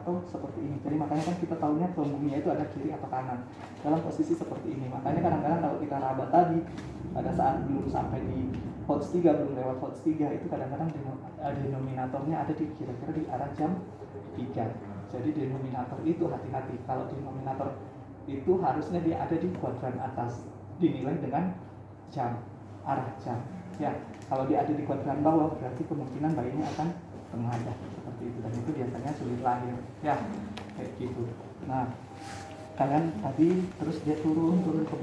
atau seperti ini. Jadi makanya kan kita tahunya punggung itu ada kiri atau kanan dalam posisi seperti ini. Makanya kadang-kadang kalau kita raba tadi pada saat belum sampai di Hodge 3, belum lewat Hodge 3, itu kadang-kadang denominatornya ada di kira-kira di arah jam 3. Jadi denominator itu hati-hati, kalau denominator itu harusnya dia ada di kuadran atas, dinilai dengan jam, arah jam. Ya, kalau dia ada di kuadran bawah berarti kemungkinan bayinya akan menghadap seperti itu, dan itu biasanya sulit lahir. Ya, kayak gitu. Nah, kalian tadi terus dia turun ke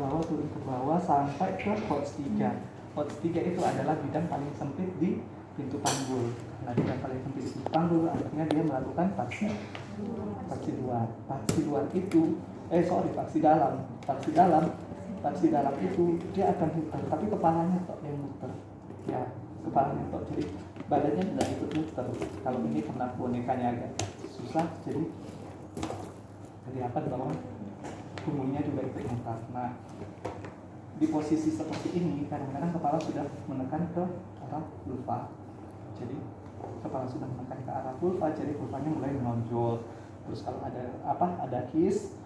bawah sampai ke Hodge 3. Hodge 3 itu adalah bidang paling sempit di pintu panggul. Nah, bidang paling sempit di pintu panggul artinya dia melakukan paksi luar itu paksi dalam itu dia akan muter, tapi kepalanya tok yang muter. Ya, kepalanya tok, jadi badannya tidak ikut muter. Kalau ini karena bonekanya agak susah, jadi apa di bawah punggungnya juga ikut muter. Nah, di posisi seperti ini kadang-kadang kepala sudah menekan ke arah vulva. Jadi kepala sudah menekan ke arah vulva, jadi vulvanya mulai menonjol. Terus kalau ada kiss,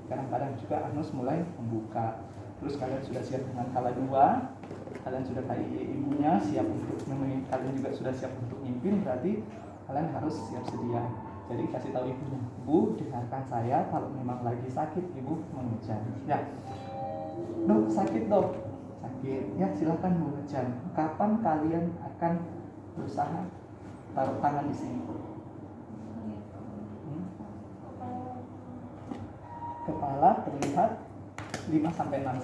kadang-kadang juga anus mulai membuka. Terus kalian sudah siap dengan kala 2, kalian sudah kayak ibunya siap untuk menemui, kalian juga sudah siap untuk nyimpin, berarti kalian harus siap sedia. Jadi kasih tahu ibunya, Bu, dengarkan saya, kalau memang lagi sakit ibu mengejar. Ya, dok sakit dok, sakit. Ya silakan mengejar. Kapan kalian akan berusaha taruh tangan di sini? Kepala terlihat 5-6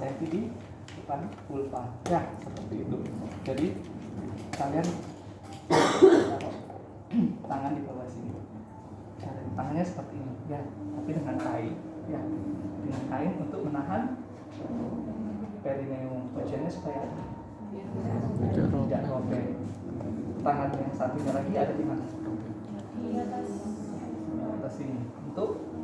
cm di depan vulva. Ya, seperti itu. Jadi kalian taruh tangan di bawah sini. Tangannya seperti ini, ya, tapi dengan kain, ya, dengan kain untuk menahan perineum. Tujuannya supaya tidak robek. Tangan yang satunya lagi ada di mana? Di atas sini. Untuk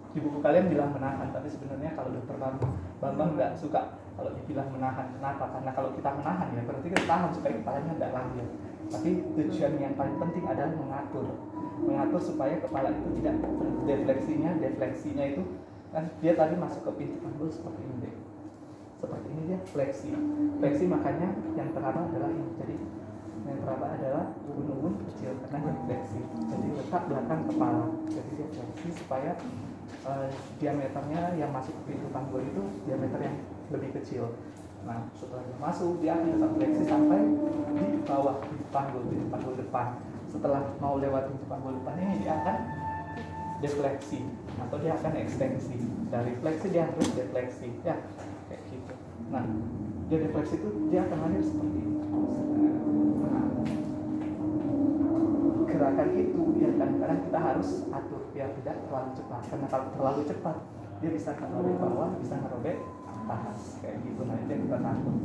di buku kalian bilang menahan, tapi sebenarnya kalau dokter Bambang nggak suka kalau dibilang menahan. Kenapa? Karena kalau kita menahan ya berarti kita tahan supaya kepalanya nggak lahir. Tapi tujuan yang paling penting adalah mengatur supaya kepala itu tidak defleksinya itu kan dia tadi masuk ke pintu panggul seperti ini deh. Seperti ini dia fleksi, makanya yang teraba adalah ini. Jadi yang teraba adalah ubun-ubun kecil karena dia fleksi. Jadi letak belakang kepala. Jadi dia fleksi supaya diameternya yang masuk ke pintu panggul itu diameter yang lebih kecil. Nah, setelah dia masuk, dia akan tetap fleksi sampai di bawah pintu panggul depan. Setelah mau lewat pintu panggul depan ini, dia akan defleksi atau dia akan ekstensi. Dari fleksi dia harus defleksi, ya, kayak gitu. Nah, dia defleksi itu dia akan lahir seperti ini. Nah, gerakan itu ya kadang-kadang kita harus atur biar tidak terlalu cepat. Karena kalau terlalu cepat, dia bisa ngerobek bawah, bisa ngerobek atas, kayak gitu. Nah, itu yang kita takut.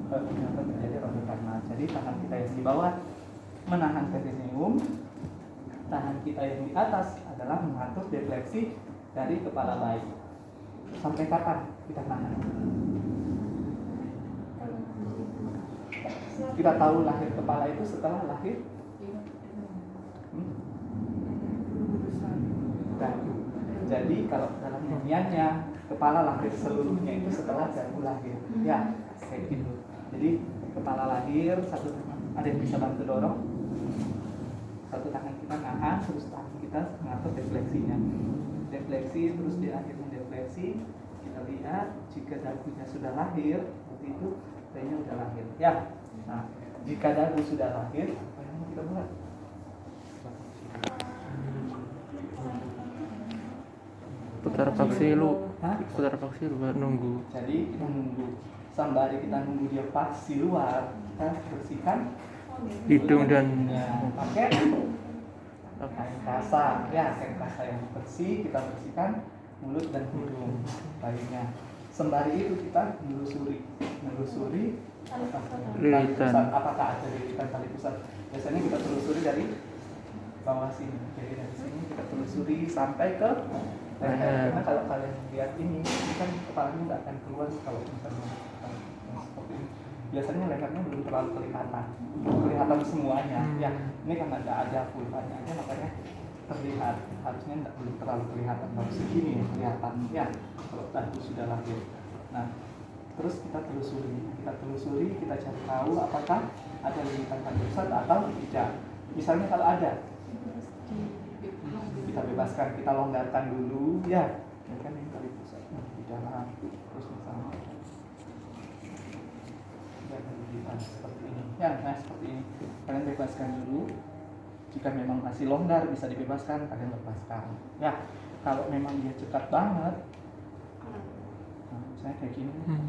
Kenapa terjadi robekan? Nah, jadi tangan kita yang di bawah menahan perineum, tangan kita yang di atas adalah mengatur defleksi dari kepala bayi. Sampai kapan kita nahan? Kita tahu lahir kepala itu setelah lahir dagu. Jadi kalau dalam ilmiahnya kepala lahir seluruhnya itu setelah dagu lahir. Ya, kayak gitu. Jadi kepala lahir, satu tangan, ada yang bisa bantu dorong? Satu tangan kita nahan, terus tangan kita mengatur defleksinya. Defleksi, terus dia akhirnya defleksi. Kita lihat jika dagunya sudah lahir, seperti itu, bayinya sudah lahir. Ya, nah jika dagu sudah lahir, apa yang mau kita buat? Putar paksi lu nunggu. Jadi kita nunggu. Sembari kita nunggu dia paksi luar, kita bersihkan hidung dan pakai kain kasa. Ya, kain kasa yang bersih kita bersihkan mulut dan hidung bayinya. Sembari itu kita menelusuri tali pusat. Apakah ada lilitan tali pusat? Biasanya kita telusuri dari bawah sini. Jadi dari sini kita telusuri sampai ke leher. Karena kalau kalian lihat ini kan kepalanya nggak akan keluar kalau misalnya seperti ini. biasanya lehernya belum terlalu kelihatan semuanya. Ya, ini karena nggak ada vulvanya aja makanya terlihat, harusnya belum terlalu kelihatan, baru segini kelihatan ya kalau tadi sudah lahir. Nah, terus kita telusuri, kita cari tahu apakah ada limitan tali pusat atau tidak. Misalnya kalau ada, kita bebaskan, kita longgarkan dulu ya kan ini tali pusat di dalam, terus misalnya ya limitan seperti ini ya, nah seperti ini kalian bebaskan dulu. Jika memang masih longgar bisa dibebaskan, kalian lepaskan ya. Kalau memang dia cekat banget, nah, misalnya kayak gini kan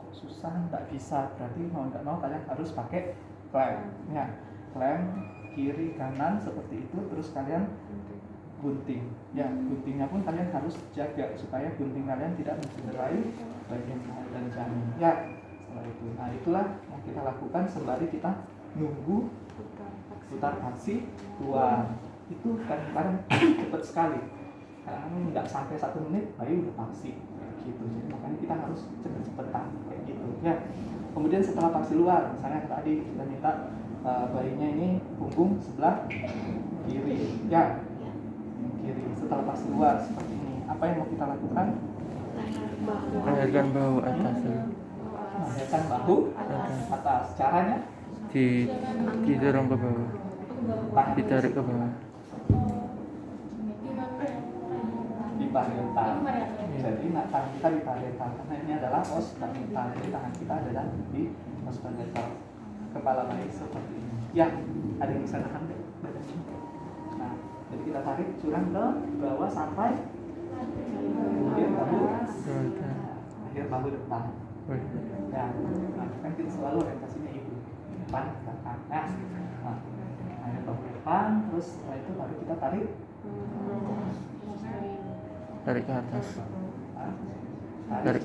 kok susah, nggak bisa, berarti mau nggak mau kalian harus pakai klem ya, klem kiri kanan seperti itu, terus kalian gunting ya. Guntingnya pun kalian harus jaga supaya gunting kalian tidak mencederai bagian paha dan janin ya. Setelah itu, nah itulah yang kita lakukan sembari kita nunggu putar paksi keluar. Itu kadang-kadang cepat sekali, kadang nggak sampai 1 menit bayi udah paksi gitu. Jadi makanya kita harus cepet-cepetan kayak gitu ya. Kemudian setelah paksi luar, misalnya tadi kita minta bayinya ini punggung sebelah kiri ya, kiri. Setelah paksi luar seperti ini, apa yang mau kita lakukan? Melahirkan bahu atas Melahirkan bahu atas. Caranya didorong ke bawah, ditarik ke bawah. Di parietal. Jadi tangan kita di parietal karena ini adalah os parietal. Jadi tangan kita adalah di os parietal. Kepala bayi seperti ini. Ya, ada yang bisa nahan deh badannya. Nah, jadi kita tarik curang ke bawah sampai kemudian bahu, akhir bahu depan. Ya, nah, kan kita selalu orientasinya ibu depan belakang. Nah, akhir bahu depan, terus setelah itu baru kita tarik ke atas, tarik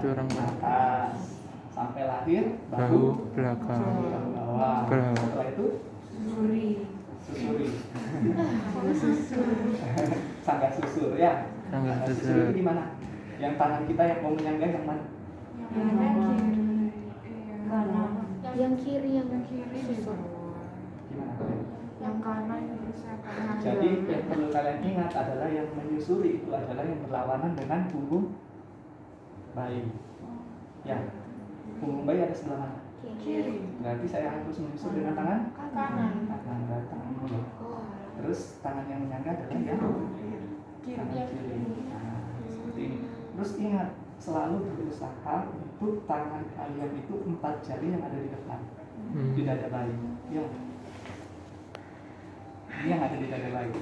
curang ke atas sampai lahir bahu belakang, bawah. Setelah itu susuri sanggah susur ya. sanggah Susur susur. di mana? Yang tangan kita yang mau menyangga yang mana? Yang kiri Gimana? yang kanan bisa kanan. Jadi yang perlu kalian ingat adalah yang menyusuri itu adalah yang berlawanan dengan punggung bayi. Ya, punggung bayi ada sebelah mana? Kiri. Berarti saya harus menyusur dengan tangan Kanan. berarti tangan mulut. Terus tangan yang menyangga adalah yang tangan kiri. Nah, seperti ini. Terus ingat, selalu berusaha untuk tangan kalian itu 4 jari yang ada di depan, di dada bayi. Ya, ini yang ada di dada bayi.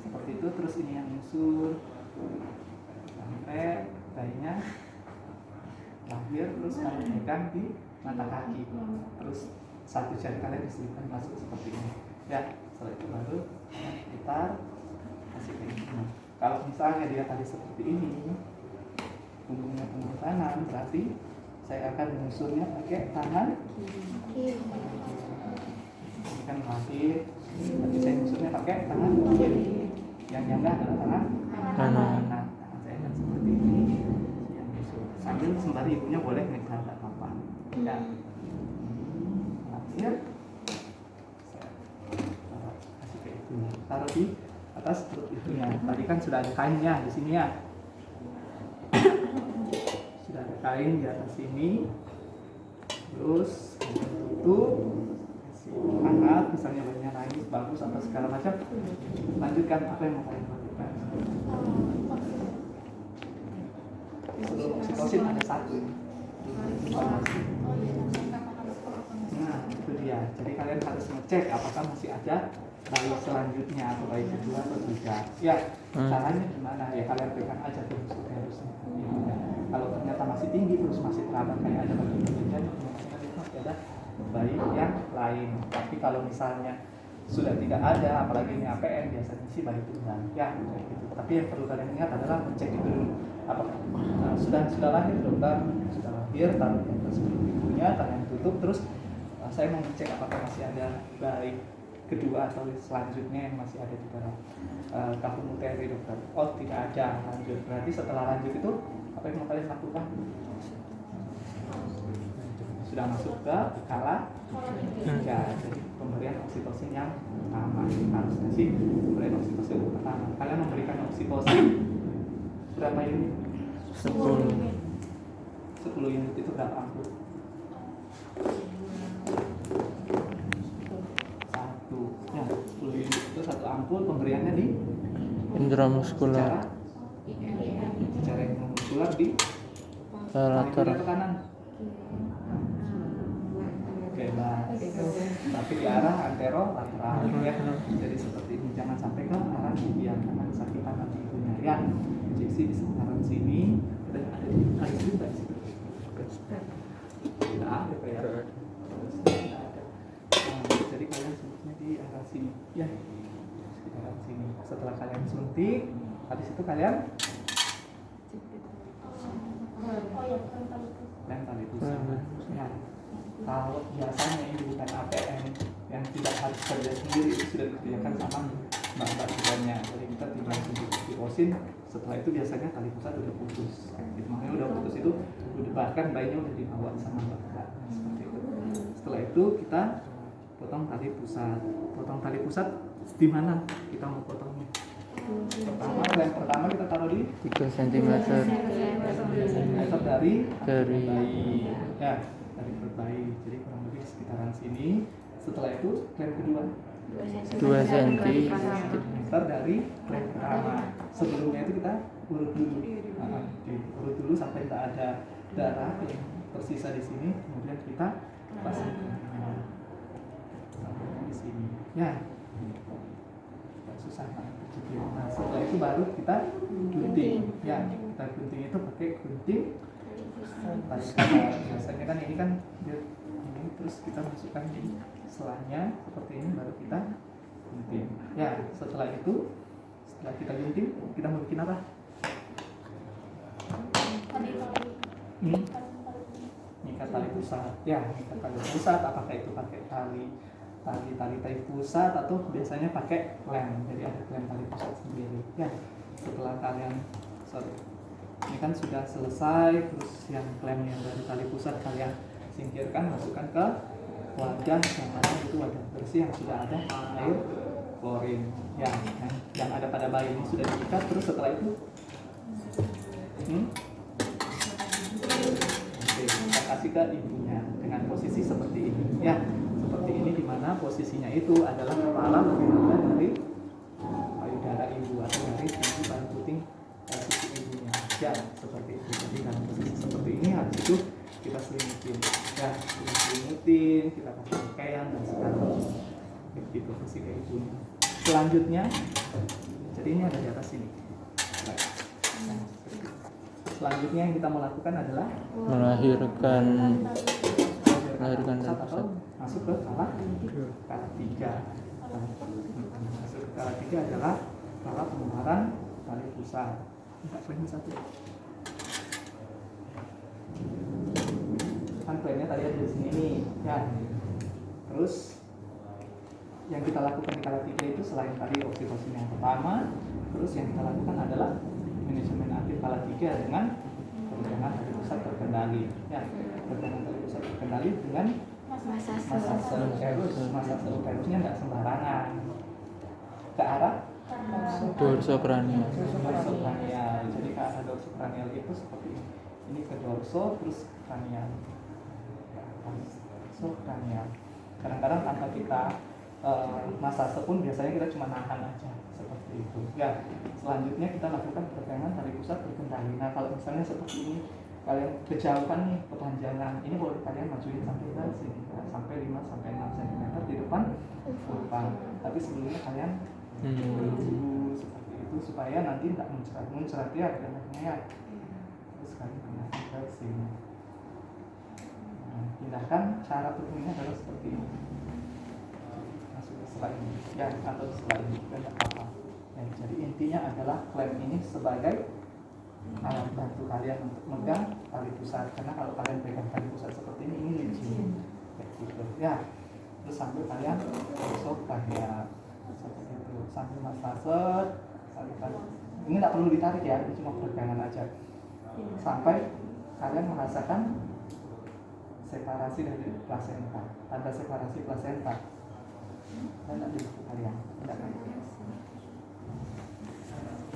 Seperti itu. Terus ini yang menyusur sampai bayinya lahir. Terus kalian pegang di mata kaki. Terus 1 jari kalian diselipkan masuk seperti ini. Ya, setelah itu baru putar kasih ke ini. Nah, kalau misalnya dia tadi seperti ini, punggungnya punggung kanan, berarti saya akan menyusurnya pakai tangan Kiri. ini kan lahir, berarti saya menyusurnya pakai tangan kiri. Yang nyangga adalah tangan Kanan. Tangan saya akan seperti ini, yang menyusur. Sambil sembari ibunya boleh megang tak apa. Ya, lahir, saya kasih ke ibunya, taruh di atas perut ibunya. Tadi kan sudah ada kainnya di sini ya. Sudah ada kain di atas sini. Terus tutup, kasih hangat, misalnya bayinya nangis bagus atau segala macam. Lanjutkan apa yang mau kalian lakukan. Sebelum oksitosin ada 1 ini. Nah, itu dia. Jadi kalian harus ngecek apakah masih ada bayi selanjutnya atau bayi kedua atau tidak. Ya, caranya gimana? Ya kalian pegang aja terus harusnya. Kalau ternyata masih tinggi terus masih teraba kayak ada bagian-bagian, kemungkinan itu masih ada bayi yang lain. Tapi kalau misalnya sudah tidak ada, apalagi ini APN, biasanya sih bayi tunggal. Ya, kayak gitu. Tapi yang perlu kalian ingat adalah mencek dulu apakah sudah lahir dokter, sudah lahir, taruh di atas perut ibunya, kalian tutup. Terus saya mau ngecek apakah masih ada bayi kedua atau selanjutnya yang masih ada di dalam kafum uteri dokter. Oh tidak ada, lanjut. Berarti setelah lanjut itu apa yang mau kalian lakukan? sudah masuk ke kala tiga. Jadi pemberian oksitosin yang pertama harusnya sih pemberian oksitosin yang pertama. Kalian memberikan oksitosin berapa unit? 10. 10 unit itu berapa ampul? 1. Ya, 10 unit itu 1 ampul. Pemberiannya di Intramuskular. secara intramuskular di Latar. ke kanan. Bebas. Tapi di arah anterolateral ya. Jadi seperti ini, jangan sampai ke arah tibial karena kesakitan nanti ibunya ya. Injeksi di sekitaran sini dan ada di sini di situ. Tidak ada kayak. Tidak ada. Nah, jadi kalian suntiknya di arah sini ya. Sekitaran sini. Setelah kalian suntik, habis itu kalian lem tali pusat. Ya. Kalau biasanya ini bukan APM yang tidak harus kerja sendiri, itu sudah disediakan sama mbak-mbak bidannya. Jadi kita tinggal suntik oksitosin. Setelah itu biasanya tali pusat udah putus. Gitu. Makanya udah putus itu udah bahkan bayinya udah dibawa sama mbak-mbak. Seperti itu. Setelah itu kita potong tali pusat. Potong tali pusat di mana kita mau potongnya? Pertama kita taruh di 3 cm meter dari dari bayi. Ya, dari perut bayi. Jadi kurang lebih sekitaran sini. Setelah itu klem kedua 2 cm meter dari klem pertama. Sebelumnya itu kita urut dulu. Diurut dulu sampai tidak ada darah yang tersisa di sini. Kemudian kita pasang sampai di sini. Ya, susah banget. Nah, setelah itu baru kita gunting. Ya, kita gunting itu pakai gunting. Biasanya kan ini kan ini terus kita masukkan di selanya seperti ini baru kita gunting. Ya, setelah kita gunting, kita mau bikin apa? Ngikat tali pusat. Ya, ngikat tali pusat. Apakah itu pakai tali pusat atau biasanya pakai lem. Jadi ada lem tali pusat sendiri. Ya, setelah kalian ini kan sudah selesai, terus yang lem yang dari tali pusat kalian singkirkan, masukkan ke wadah yang mana itu wadah bersih yang sudah ada air klorin. Ya, yang ada pada bayi ini sudah diikat. Terus setelah itu oke, kita kasih ke ibunya dengan posisi seperti ini. Ya, seperti ini di mana posisinya itu adalah kepala lebih rendah dari payudara ibu atau dari sisi paling puting sisi ibunya. Ya, seperti itu. Jadi dalam posisi seperti ini habis itu kita selimutin. Ya, kita selimutin, kita kasih pakaian dan sekarang begitu posisi ke ibunya. Selanjutnya, jadi ini ada di atas sini. Selanjutnya yang kita mau lakukan adalah melahirkan pusat atau masuk ke kala tiga. Masuk ke kala tiga adalah kala pengeluaran tali pusat. Enggak poin satu. Kan poinnya tadi ada di sini nih, ya. Terus yang kita lakukan di kala tiga itu selain tadi oksitosin yang pertama, terus yang kita lakukan adalah manajemen aktif kala tiga dengan pergangan tali pusat terkendali. Ya, pergangan tali pusat terkendali dengan masa uterusnya nggak sembarangan ke arah dorsokranial. Jadi ke arah dorsokranial itu seperti ini. Ini ke dorso terus kranial. Kranial. Kadang-kadang tanpa kita masase pun biasanya kita cuma nahan aja seperti itu. Ya, selanjutnya kita lakukan pergangan tali pusat terkendali. Nah, kalau misalnya seperti ini kalian kejauhan nih kepanjangan, ini boleh kalian majuin sampai ke sini, sampai 5 sampai 6 cm di depan vulva. Tapi sebelumnya kalian dulu seperti itu supaya nanti tidak muncrat ya anaknya ya. Terus kalian pindahkan ke sini. Nah, pindahkan cara turunnya adalah seperti ini. Masuk ke setelah ini, ya atau setelah ini tidak apa-apa. Ya, jadi intinya adalah klem ini sebagai alat bantu kalian untuk megang tali pusat, karena kalau kalian pegang tali pusat seperti ini licin gitu ya. Terus sambil kalian gosok ya seperti itu sambil massage ini nggak perlu ditarik ya, ini cuma pegangan aja sampai kalian merasakan separasi dari plasenta. Tanda separasi plasenta. Ada di buku kalian? Ada kan?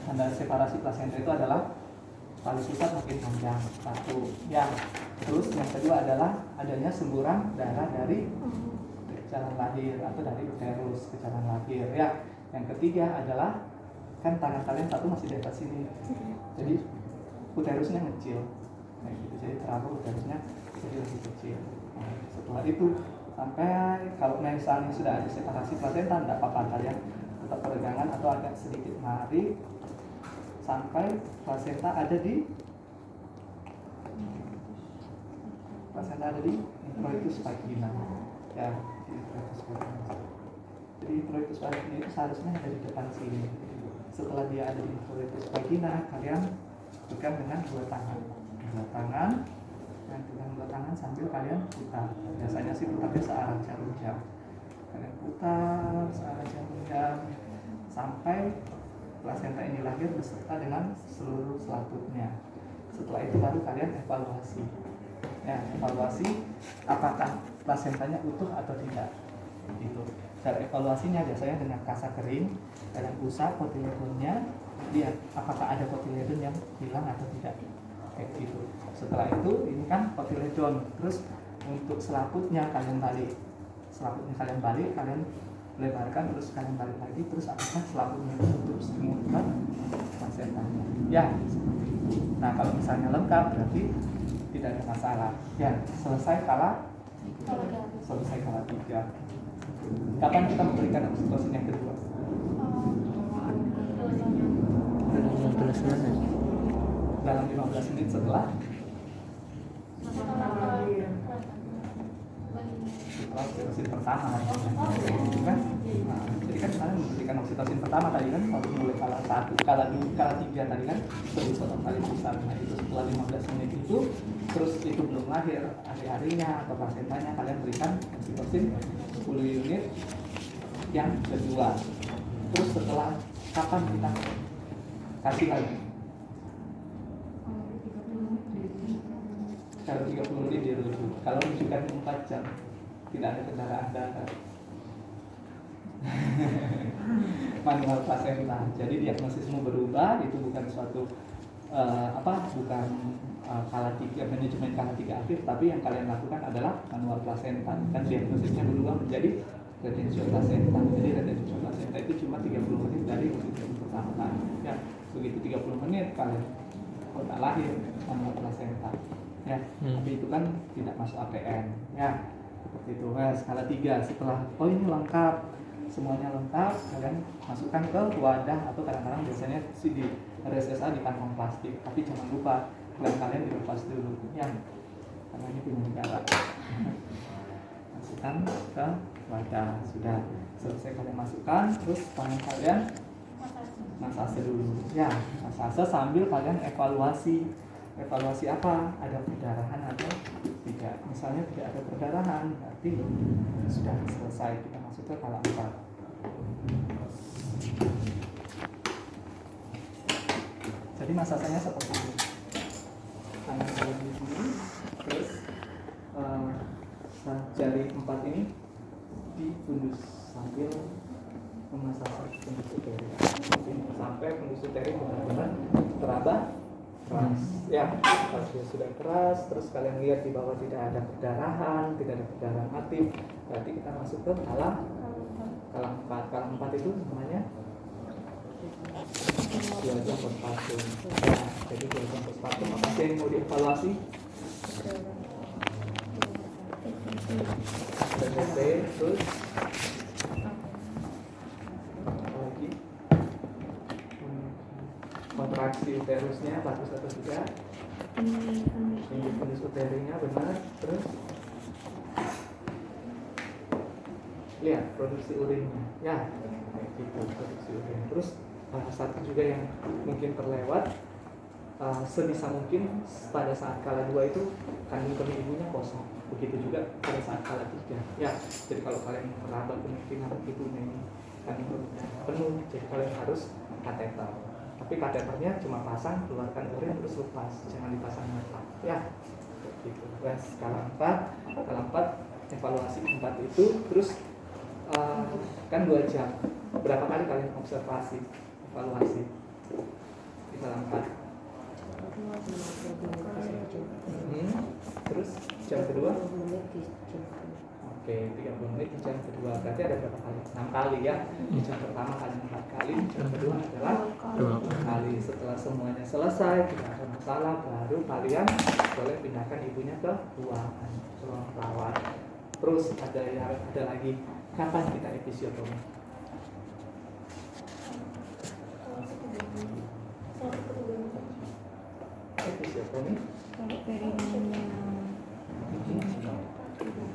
Tanda separasi plasenta itu adalah tali pusat makin panjang, satu. Ya. Terus yang kedua adalah adanya semburan darah dari jalan lahir atau dari uterus ke jalan lahir. Ya. Yang ketiga adalah kan tangan kalian satu masih di atas sini. Jadi uterusnya kecil. Kayak gitu. Jadi terabur uterusnya jadi lebih kecil. Nah, setelah itu sampai kalau misalnya sudah ada separasi plasenta, tidak apa-apa, kalian tetap peregangan atau agak sedikit menarik sampai plasenta ada di introitus vagina. Ya, di introitus vagina. Jadi introitus vagina itu seharusnya ada di depan sini. Setelah dia ada di introitus vagina, kalian pegang dengan dua tangan, dan dengan dua tangan sambil kalian putar. Biasanya sih putarnya searah jarum jam. Kalian putar searah jarum jam sampai plasenta ini lahir beserta dengan seluruh selaputnya. Setelah itu baru kalian evaluasi. Ya, evaluasi apakah plasentanya utuh atau tidak. Gitu. Cara evaluasinya biasanya dengan kasa kering, kalian usap kotiledonnya, lihat apakah ada kotiledon yang hilang atau tidak. Kayak gitu. Setelah itu ini kan kotiledon, terus untuk selaputnya kalian balik, kalian lebarkan, terus kalian balik lagi, terus apakah selaputnya tutup semua kan plasentanya. Ya, seperti itu. Nah, kalau misalnya lengkap berarti tidak ada masalah. Ya, selesai kala 3. Kapan kita memberikan oksitosin yang kedua? Dalam 15 menit. Dalam 15 menit setelah oksitosin pertama kan? Nah, jadi kan kalian memberikan oksitosin pertama tadi kan waktu mulai kala 1, kala 2, kala 3 tadi kan sebesar paling besar. Nah, itu setelah 15 menit itu, terus itu belum lahir hari-harinya atau plasentanya, kalian berikan oksitosin 10 unit yang kedua. Terus setelah kapan kita kasih lagi? Kalau 30 menit dia dulu. Kalau menunjukkan 4 jam tidak ada kendaraan darat. Manual plasenta. Jadi diagnosismu berubah, itu bukan suatu bukan manajemen kala 3 aktif, tapi yang kalian lakukan adalah manual plasenta. Dan diagnosisnya berubah menjadi retensio plasenta. Jadi retensio plasenta itu cuma 30 menit dari oksitosin pertama. Ya, begitu 30 menit kalian tak lahir manual plasenta. Ya, tapi itu kan tidak masuk APN. Ya, seperti itu. Nah, skala 3 setelah ini lengkap, semuanya lengkap, kalian masukkan ke wadah atau kadang-kadang biasanya di RSSA di kantong plastik. Tapi jangan lupa kalian dilepas dulu ya, karena ini punya negara. Masukkan ke wadah. Sudah selesai kalian masukkan, terus tangan kalian masase dulu. Ya, masase sambil kalian evaluasi. Evaluasi apa? Ada perdarahan atau tidak? Misalnya tidak ada perdarahan, berarti sudah selesai, kita masuk ke kala 4. Jadi masasanya seperti ini. Tangan kalian di sini, terus jari 4 ini dipundus sambil memasang pundus uteri sampai pundus uteri benar-benar teraba keras. Ya, kalau sudah keras, terus kalian lihat di bawah tidak ada perdarahan, tidak ada perdarahan aktif, berarti kita masuk ke kala 4. Kala 4 itu namanya 2 jam postpartum. Ya, jadi 2 jam postpartum apa sih yang mau dievaluasi? PPT, terus apa lagi? Kontraksi uterusnya bagus atau tidak? Tinggi fundus uterinya benar. Terus lihat produksi urinnya. Ya, kayak gitu produksi urin. Terus satu juga yang mungkin terlewat, sebisa mungkin pada saat kala 2 itu kandung kemih ibunya kosong. Begitu juga pada saat kala 3. Ya, jadi kalau kalian meraba kemungkinan ibunya ini kandung kemihnya penuh, jadi kalian harus kateter. Tapi kateternya cuma pasang, keluarkan urin terus lepas, jangan dipasang mata. Ya, gitu. Nah, skala 4 evaluasi 4 itu terus kan 2 jam. Berapa kali kalian observasi, evaluasi di skala 4? Terus jam kedua? Oke, 30 menit di jam kedua. Berarti ada berapa kali? 6 kali ya. Di jam pertama kalian 4 kali, di jam kedua adalah 2 kali. Setelah semuanya selesai, tidak ada masalah, baru kalian boleh pindahkan ibunya ke ruangan rawat. Terus ada lagi, kapan kita episiotomi? Episiotomi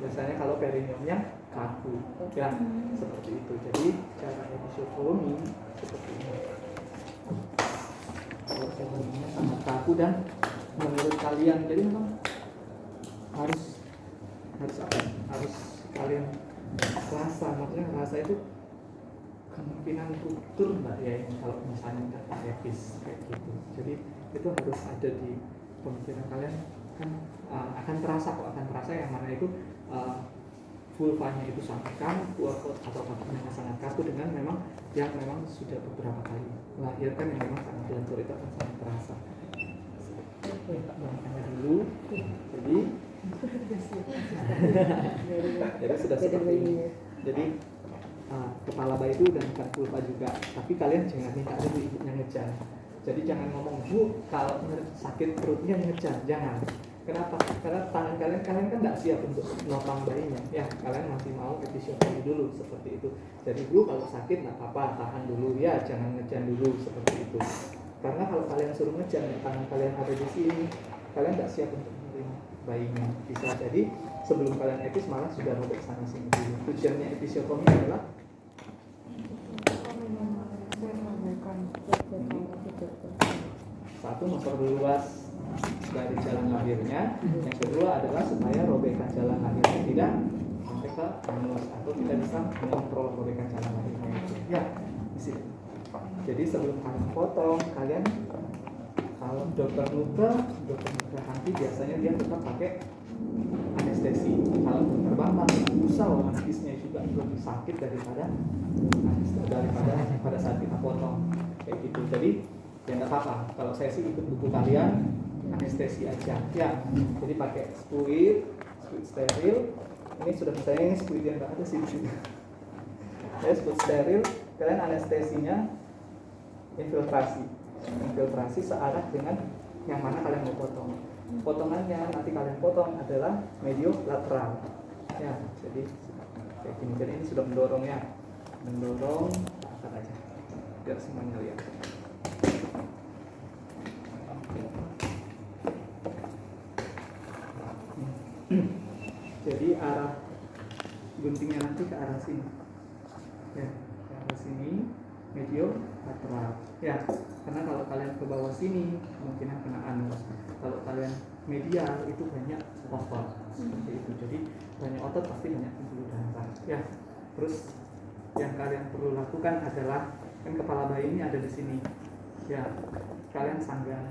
biasanya kalau perineumnya kaku, ya seperti itu. Jadi cara episiotomi seperti ini. Kalau perineumnya sangat kaku dan menurut kalian, jadi memang harus apa? Harus kalian rasa, maksudnya rasa itu kemungkinan ruptur mbak ya ini kalau misalnya data epis kayak gitu. Jadi itu harus ada di pemikiran kalian kan, akan terasa yang mana itu vulvanya itu sangat kaku atau kakinya sangat kaku dengan memang yang memang sudah beberapa kali melahirkan yang memang sangat lentur, itu akan sangat terasa. Minta bangkanya dulu. Jadi sudah seperti ini. Jadi kepala bayi itu udah bukan vulva juga, tapi kalian jangan minta dulu ibunya ngejar. Jadi jangan ngomong, bu kalau sakit perutnya ngejar, jangan. Kenapa? Karena tangan kalian kan nggak siap untuk nopang bayinya. Ya, kalian masih mau episiotomi dulu seperti itu. Jadi bu kalau sakit nggak apa-apa, tahan dulu ya, jangan ngejar dulu seperti itu. Karena kalau kalian suruh ngejar, tangan kalian ada di sini, kalian nggak siap untuk menerima bayinya. Bisa jadi sebelum kalian epis malah sudah robek sana sini dulu. Tujuannya episiotomi adalah satu, memperluas dari jalan lahirnya. Yang kedua adalah supaya robekan jalan lahirnya tidak sampai ke anus atau tidak bisa mengontrol robekan jalan lahirnya itu. Ya, di sini. Jadi sebelum kalian potong, kalian kalau dokter luka hati biasanya dia tetap pakai anestesi. Kalau dokter bambang usah anestesinya juga lebih sakit daripada pada saat kita potong kayak gitu. Jadi ya nggak apa-apa. Kalau saya sih ikut buku kalian anestesi aja. Ya, jadi pakai squid steril. Ini sudah misalnya ini squid yang nggak ada sih. Ya, squid steril. Kalian anestesinya infiltrasi searah dengan yang mana kalian mau potong. Potongannya nanti kalian potong adalah medio lateral. Ya, jadi kayak gini. Jadi ini sudah mendorong angkat aja biar semuanya lihat. Jadi arah guntingnya nanti ke arah sini. Ya, ke arah sini medio lateral. Ya, karena kalau kalian ke bawah sini kemungkinan kena anus. Kalau kalian medial itu banyak otot seperti itu. Jadi banyak otot pasti banyak pembuluh darah. Ya, terus yang kalian perlu lakukan adalah kan kepala bayi ini ada di sini. Ya, kalian sanggah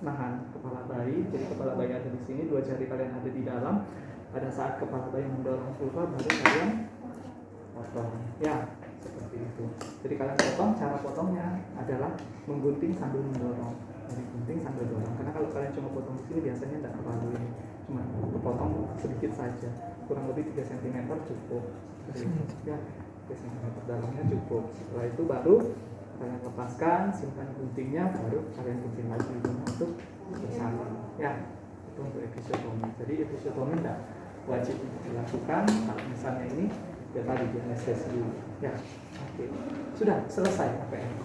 nahan kepala bayi. Jadi kepala bayi ada di sini, 2 jari kalian ada di dalam. Pada saat kepala bayi mendorong vulva baru kalian potong. Ya, seperti itu. Jadi kalian potong, cara potongnya adalah menggunting sambil mendorong. Jadi gunting sambil dorong. Karena kalau kalian cuma potong di sini biasanya tidak terlalu ini. Cuma potong sedikit saja. Kurang lebih 3 cm cukup. Ya, 3 cm dalamnya cukup. Setelah itu baru kalian lepaskan, simpan guntingnya, baru kalian gunting lagi untuk bersama. Ya, itu untuk episiotomi. Jadi episiotomi tidak wajib dilakukan. Kalau misalnya ini ya tadi di anestesi dulu. Ya, oke. Sudah selesai APM.